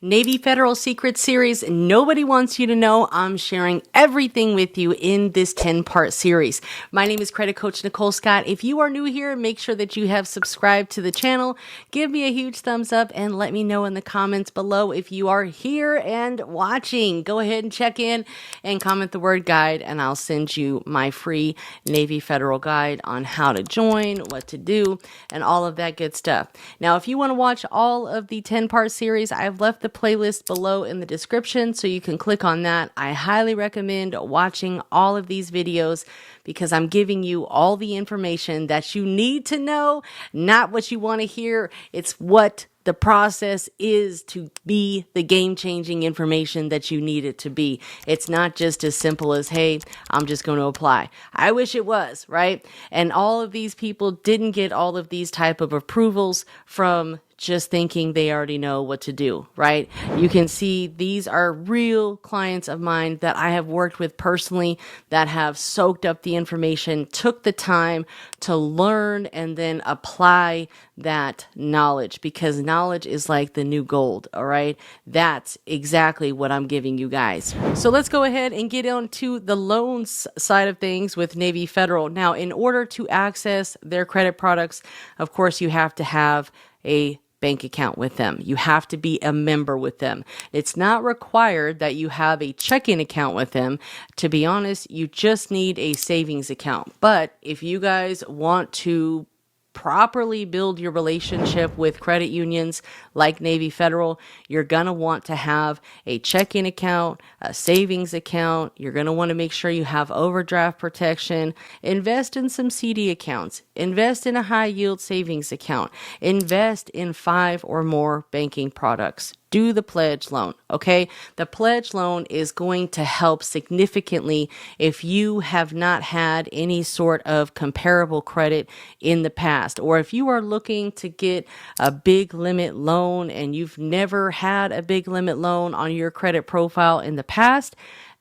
Navy Federal Secret Series, nobody wants you to know. I'm sharing everything with you in this 10-part series. My name is Credit Coach Nicole Scott. If you are new here, make sure that you have subscribed to the channel. Give me a huge thumbs up and let me know in the comments below if you are here and watching. Go ahead and check in and comment the word guide, and I'll send you my free Navy Federal guide on how to join, what to do, and all of that good stuff. Now, if you want to watch all of the 10-part series, I've left the playlist below in the description, so you can click on that. I highly recommend watching all of these videos because I'm giving you all the information that you need to know, not what you want to hear. It's what the process is to be the game-changing information that you need it to be. It's not just as simple as, hey, I'm just going to apply. I wish it was, right? And all of these people didn't get all of these type of approvals from just thinking they already know what to do, right? You can see these are real clients of mine that I have worked with personally that have soaked up the information, took the time to learn and then apply that knowledge, because knowledge is like the new gold, all right? That's exactly what I'm giving you guys. So let's go ahead and get on to the loans side of things with Navy Federal. Now, in order to access their credit products, of course, you have to have a bank account with them. You have to be a member with them. It's not required that you have a checking account with them. To be honest, you just need a savings account. But if you guys want to properly build your relationship with credit unions like Navy Federal, you're going to want to have a checking account, a savings account. You're going to want to make sure you have overdraft protection. Invest in some CD accounts. Invest in a high yield savings account. Invest in 5 or more banking products. Do the pledge loan, okay? The pledge loan is going to help significantly if you have not had any sort of comparable credit in the past, or if you are looking to get a big limit loan and you've never had a big limit loan on your credit profile in the past.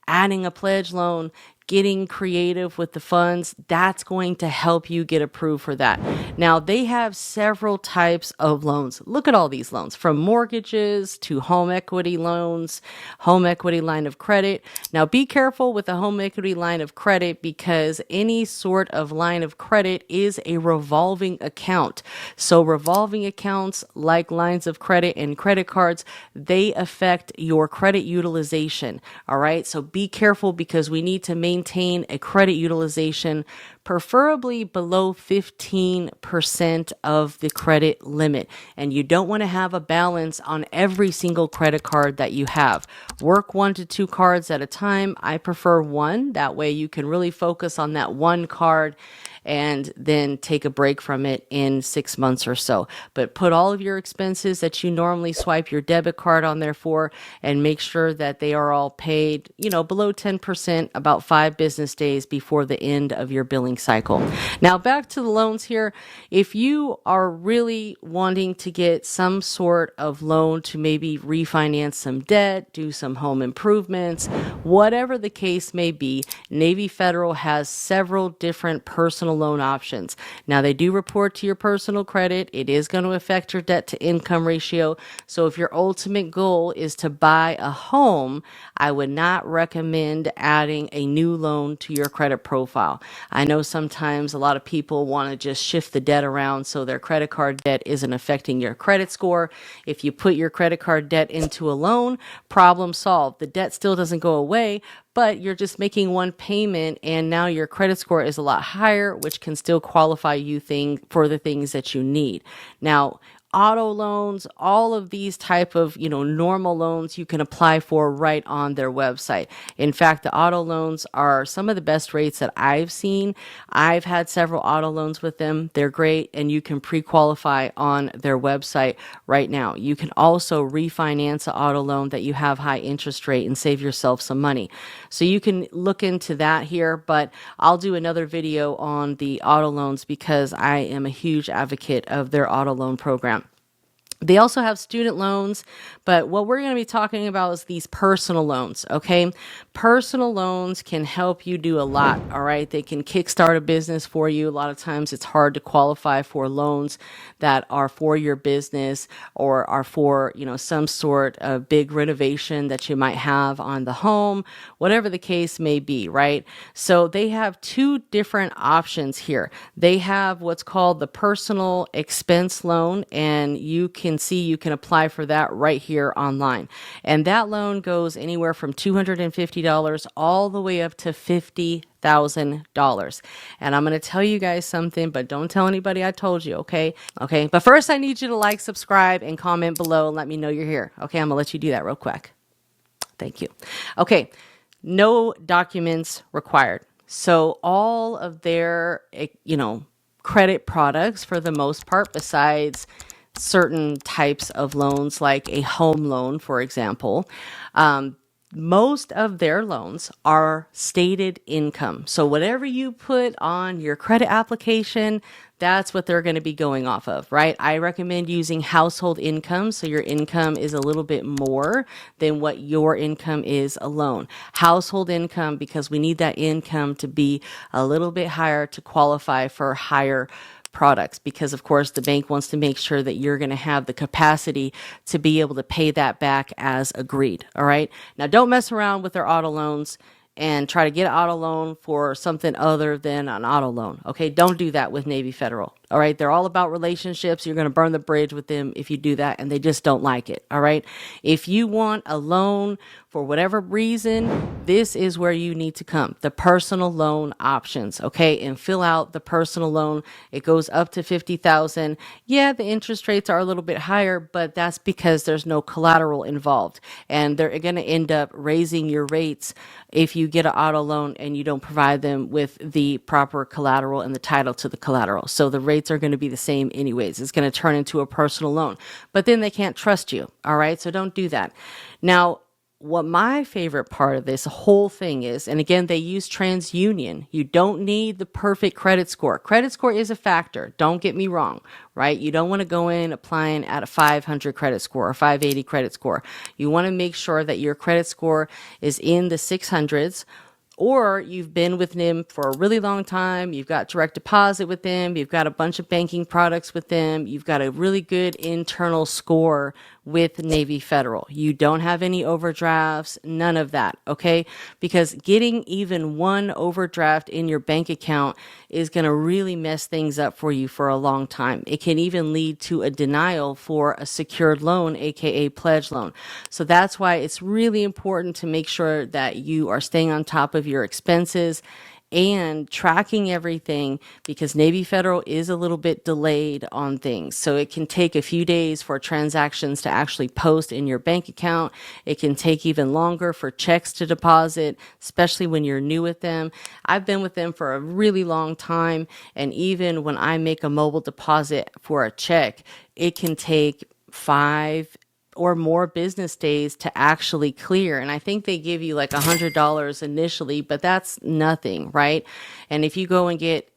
Adding a pledge loan, getting creative with the funds, that's going to help you get approved for that. Now, they have several types of loans. Look at all these loans, from mortgages to home equity loans, home equity line of credit. Now, be careful with a home equity line of credit, because any sort of line of credit is a revolving account. So revolving accounts, like lines of credit and credit cards, they affect your credit utilization. All right. So be careful, because we need to maintain a credit utilization preferably below 15% of the credit limit. And you don't want to have a balance on every single credit card that you have. Work 1 to 2 cards at a time. I prefer 1. That way you can really focus on that one card and then take a break from it in 6 months or so. But put all of your expenses that you normally swipe your debit card on there for, and make sure that they are all paid, below 10% about 5 business days before the end of your billing cycle. Now, back to the loans here. If you are really wanting to get some sort of loan to maybe refinance some debt, do some home improvements, whatever the case may be, Navy Federal has several different personal loan options. Now, they do report to your personal credit. It is going to affect your debt to income ratio. So if your ultimate goal is to buy a home, I would not recommend adding a new loan to your credit profile. I know sometimes a lot of people want to just shift the debt around so their credit card debt isn't affecting your credit score. If you put your credit card debt into a loan, problem solved. The debt still doesn't go away, but you're just making one payment, and now your credit score is a lot higher, which can still qualify you for the things that you need. Now, auto loans, all of these type of, normal loans you can apply for right on their website. In fact, the auto loans are some of the best rates that I've seen. I've had several auto loans with them. They're great, and you can pre-qualify on their website right now. You can also refinance an auto loan that you have high interest rate and save yourself some money. So you can look into that here, but I'll do another video on the auto loans because I am a huge advocate of their auto loan program. They also have student loans, but what we're going to be talking about is these personal loans, okay? Personal loans can help you do a lot, all right? They can kickstart a business for you. A lot of times it's hard to qualify for loans that are for your business or are for, some sort of big renovation that you might have on the home, whatever the case may be, right? So they have two different options here. They have what's called the personal expense loan, and you can apply for that right here online. And that loan goes anywhere from $250 all the way up to $50,000. And I'm going to tell you guys something, but don't tell anybody I told you, okay? Okay. But first, I need you to like, subscribe, and comment below and let me know you're here. Okay. I'm going to let you do that real quick. Thank you. Okay. No documents required. So all of their, credit products for the most part, besides certain types of loans like a home loan, for example, most of their loans are stated income. So whatever you put on your credit application, that's what they're going to be going off of, right? I recommend using household income. So your income is a little bit more than what your income is alone. Household income, because we need that income to be a little bit higher to qualify for higher products, because of course the bank wants to make sure that you're going to have the capacity to be able to pay that back as agreed. All right. Now don't mess around with their auto loans and try to get an auto loan for something other than an auto loan. Okay. Don't do that with Navy Federal. All right. They're all about relationships. You're going to burn the bridge with them if you do that, and they just don't like it. All right. If you want a loan for whatever reason, this is where you need to come. The personal loan options. Okay. And fill out the personal loan. It goes up to 50,000. Yeah. The interest rates are a little bit higher, but that's because there's no collateral involved, and they're going to end up raising your rates if you get an auto loan and you don't provide them with the proper collateral and the title to the collateral. So the rates are going to be the same anyways. It's going to turn into a personal loan, but then they can't trust you. All right. So don't do that. Now, what my favorite part of this whole thing is, and again, they use TransUnion. You don't need the perfect credit score. Credit score is a factor. Don't get me wrong, right? You don't want to go in applying at a 500 credit score or 580 credit score. You want to make sure that your credit score is in the 600s, or you've been with them for a really long time. You've got direct deposit with them. You've got a bunch of banking products with them. You've got a really good internal score with Navy Federal. You don't have any overdrafts, none of that, okay? Because getting even one overdraft in your bank account is going to really mess things up for you for a long time. It can even lead to a denial for a secured loan, aka pledge loan. So that's why it's really important to make sure that you are staying on top of your expenses and tracking everything, because Navy Federal is a little bit delayed on things. So it can take a few days for transactions to actually post in your bank account. It can take even longer for checks to deposit, especially when you're new with them. I've been with them for a really long time, and even when I make a mobile deposit for a check, it can take 5 or more business days to actually clear. And I think they give you like $100 initially, but that's nothing, right? And if you go and get,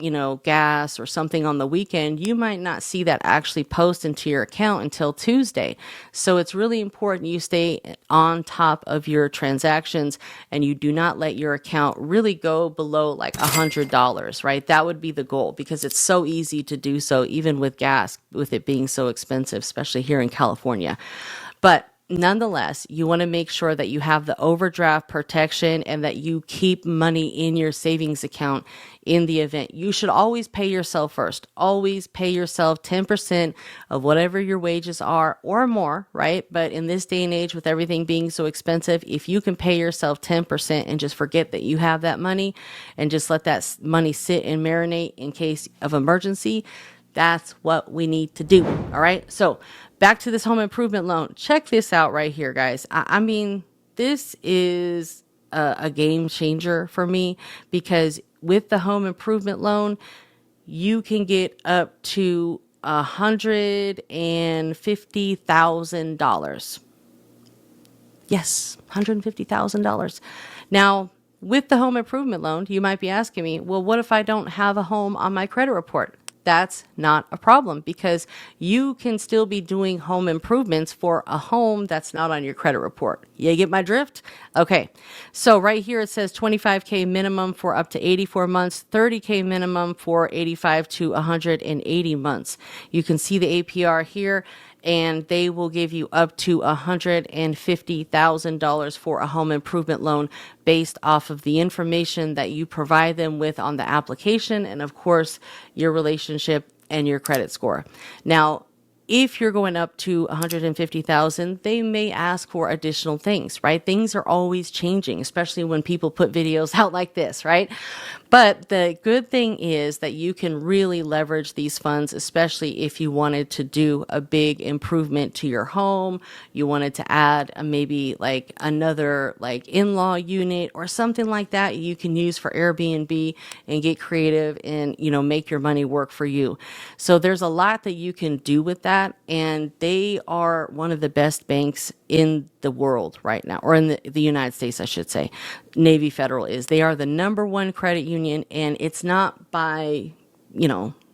gas or something on the weekend, you might not see that actually post into your account until Tuesday. So it's really important you stay on top of your transactions and you do not let your account really go below like $100, right? That would be the goal, because it's so easy to do so, even with gas, with it being so expensive, especially here in California. But nonetheless, you want to make sure that you have the overdraft protection and that you keep money in your savings account in the event. You should always pay yourself first. Always pay yourself 10% of whatever your wages are or more, right? But in this day and age, with everything being so expensive, if you can pay yourself 10% and just forget that you have that money and just let that money sit and marinate in case of emergency, that's what we need to do. All right. So back to this home improvement loan. Check this out right here, guys. I mean, this is a game changer for me, because with the home improvement loan, you can get up to $150,000. Yes, $150,000. Now, with the home improvement loan, you might be asking me, well, what if I don't have a home on my credit report? that's not a problem because you can still be doing home improvements for a home that's not on your credit report. You get my drift? Okay. So right here it says 25K minimum for up to 84 months, 30K minimum for 85 to 180 months. You can see the APR here, and they will give you up to $150,000 for a home improvement loan based off of the information that you provide them with on the application and, of course, your relationship and your credit score. Now, if you're going up to 150,000, they may ask for additional things, right? Things are always changing, especially when people put videos out like this, right? But the good thing is that you can really leverage these funds, especially if you wanted to do a big improvement to your home, you wanted to add maybe like another like in-law unit or something like that you can use for Airbnb and get creative and, make your money work for you. So there's a lot that you can do with that. And they are one of the best banks in the world right now, or in the United States, I should say. Navy Federal is. They are the number one credit union, and it's not by,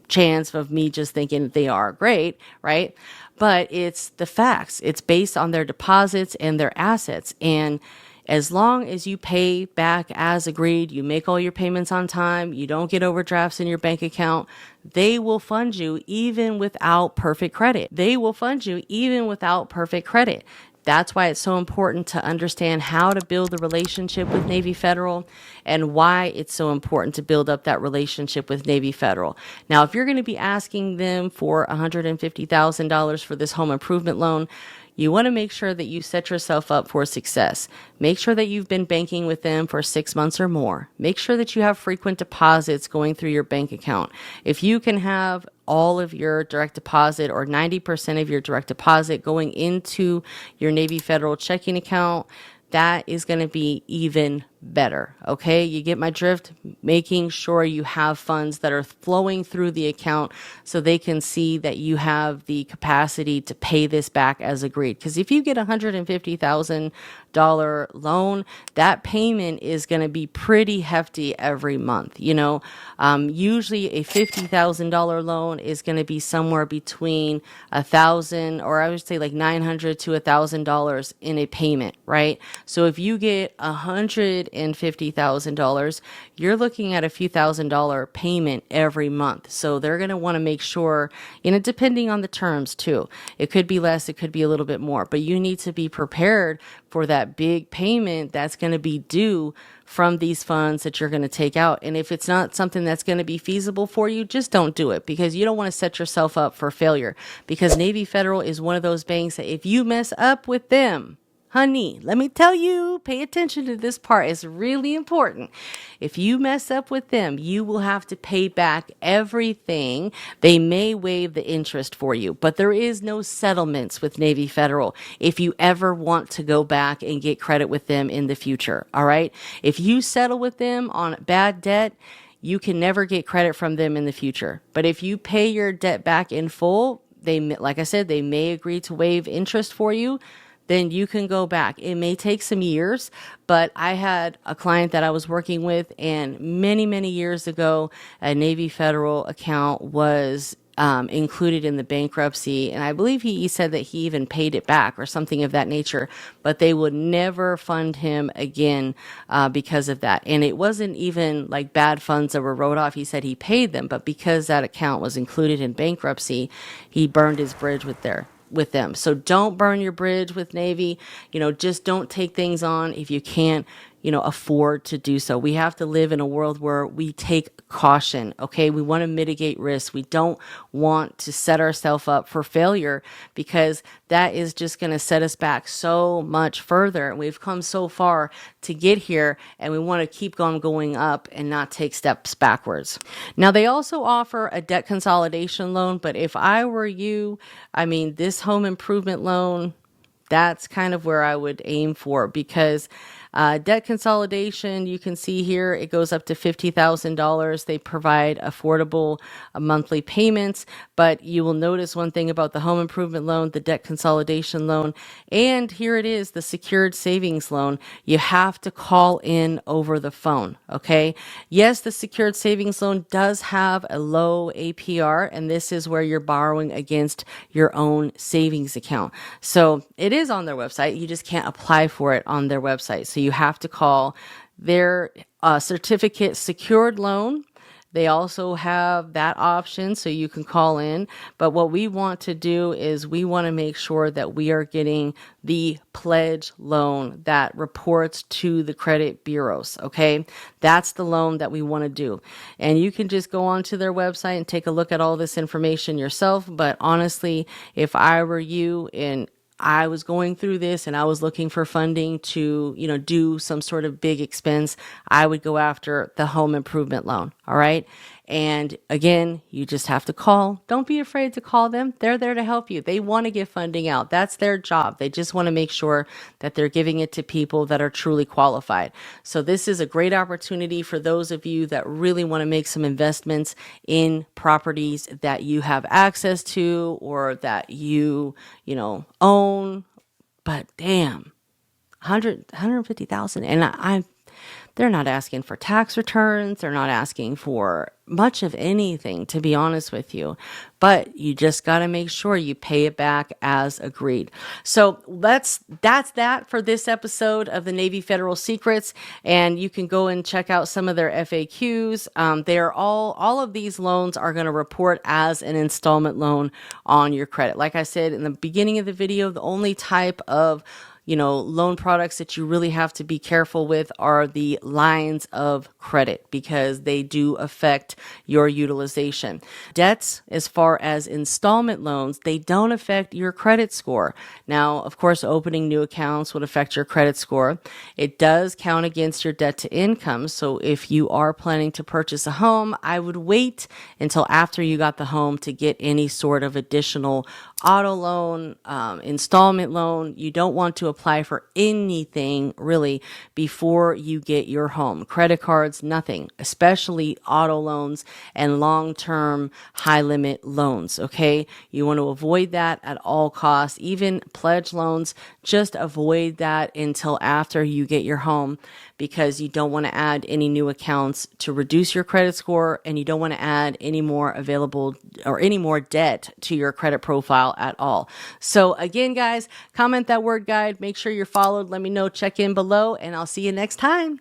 chance of me just thinking they are great, right? But it's the facts. It's based on their deposits and their assets. And as long as you pay back as agreed, you make all your payments on time, you don't get overdrafts in your bank account, they will fund you even without perfect credit. They will fund you even without perfect credit. That's why it's so important to understand how to build a relationship with Navy Federal and why it's so important to build up that relationship with Navy Federal. Now, if you're going to be asking them for $150,000 for this home improvement loan, you want to make sure that you set yourself up for success. Make sure that you've been banking with them for 6 months or more. Make sure that you have frequent deposits going through your bank account. If you can have all of your direct deposit or 90% of your direct deposit going into your Navy Federal checking account, that is going to be even better. Okay, you get my drift? Making sure you have funds that are flowing through the account so they can see that you have the capacity to pay this back as agreed. Because if you get a $150,000 loan, that payment is going to be pretty hefty every month. Usually a $50,000 loan is going to be somewhere between $1,000, or I would say like $900 to $1,000 in a payment, right? So if you get $150,000, you're looking at a few $1,000 payment every month. So they're going to want to make sure, depending on the terms too, it could be less, it could be a little bit more, but you need to be prepared for that big payment that's going to be due from these funds that you're going to take out. And if it's not something that's going to be feasible for you, just don't do it, because you don't want to set yourself up for failure, because Navy Federal is one of those banks that if you mess up with them, honey, let me tell you, pay attention to this part. It's really important. If you mess up with them, you will have to pay back everything. They may waive the interest for you, but there is no settlements with Navy Federal if you ever want to go back and get credit with them in the future. All right. If you settle with them on bad debt, you can never get credit from them in the future. But if you pay your debt back in full, like I said, they may agree to waive interest for you. Then you can go back. It may take some years, but I had a client that I was working with, and many, many years ago, a Navy Federal account was included in the bankruptcy. And I believe he said that he even paid it back or something of that nature, but they would never fund him again because of that. And it wasn't even like bad funds that were wrote off. He said he paid them, but because that account was included in bankruptcy, he burned his bridge with them. So don't burn your bridge with Navy. Just don't take things on if you can't, afford to do so. We have to live in a world where we take caution. Okay. We want to mitigate risks. We don't want to set ourselves up for failure, because that is just going to set us back so much further. We've come so far to get here, and we want to keep on going up and not take steps backwards. Now, they also offer a debt consolidation loan, but if I were you, this home improvement loan, That's kind of where I would aim for, because debt consolidation, you can see here, it goes up to $50,000. They provide affordable monthly payments, but you will notice one thing about the home improvement loan, the debt consolidation loan, and here it is, the secured savings loan. You have to call in over the phone, okay? Yes, the secured savings loan does have a low APR, and this is where you're borrowing against your own savings account. So it is on their website. You just can't apply for it on their website. So you have to call their certificate secured loan. They also have that option, so you can call in. But what we want to do is we want to make sure that we are getting the pledge loan that reports to the credit bureaus, okay? That's the loan that we want to do. And you can just go onto their website and take a look at all this information yourself. But honestly, if I were you and I was going through this and I was looking for funding to, do some sort of big expense, I would go after the home improvement loan. All right. And again, you just have to call. Don't be afraid to call them. They're there to help you. They want to get funding out. That's their job. They just want to make sure that they're giving it to people that are truly qualified. So this is a great opportunity for those of you that really want to make some investments in properties that you have access to or that you own. But damn, 150,000. And they're not asking for tax returns. They're not asking for much of anything, to be honest with you. But you just got to make sure you pay it back as agreed. So that's that for this episode of the Navy Federal Secrets. And you can go and check out some of their FAQs. They're all of these loans are going to report as an installment loan on your credit. Like I said in the beginning of the video, the only type of loan products that you really have to be careful with are the lines of credit, because they do affect your utilization. Debts, as far as installment loans, they don't affect your credit score. Now, of course, opening new accounts would affect your credit score. It does count against your debt to income. So if you are planning to purchase a home, I would wait until after you got the home to get any sort of additional auto loan, installment loan. You don't want to apply for anything really before you get your home. Credit cards, nothing, especially auto loans and long-term high limit loans. Okay. You want to avoid that at all costs. Even pledge loans, just avoid that until after you get your home, because you don't want to add any new accounts to reduce your credit score, and you don't want to add any more available or any more debt to your credit profile at all. So again, guys, comment that word guide, make sure you're followed, let me know, check in below, and I'll see you next time.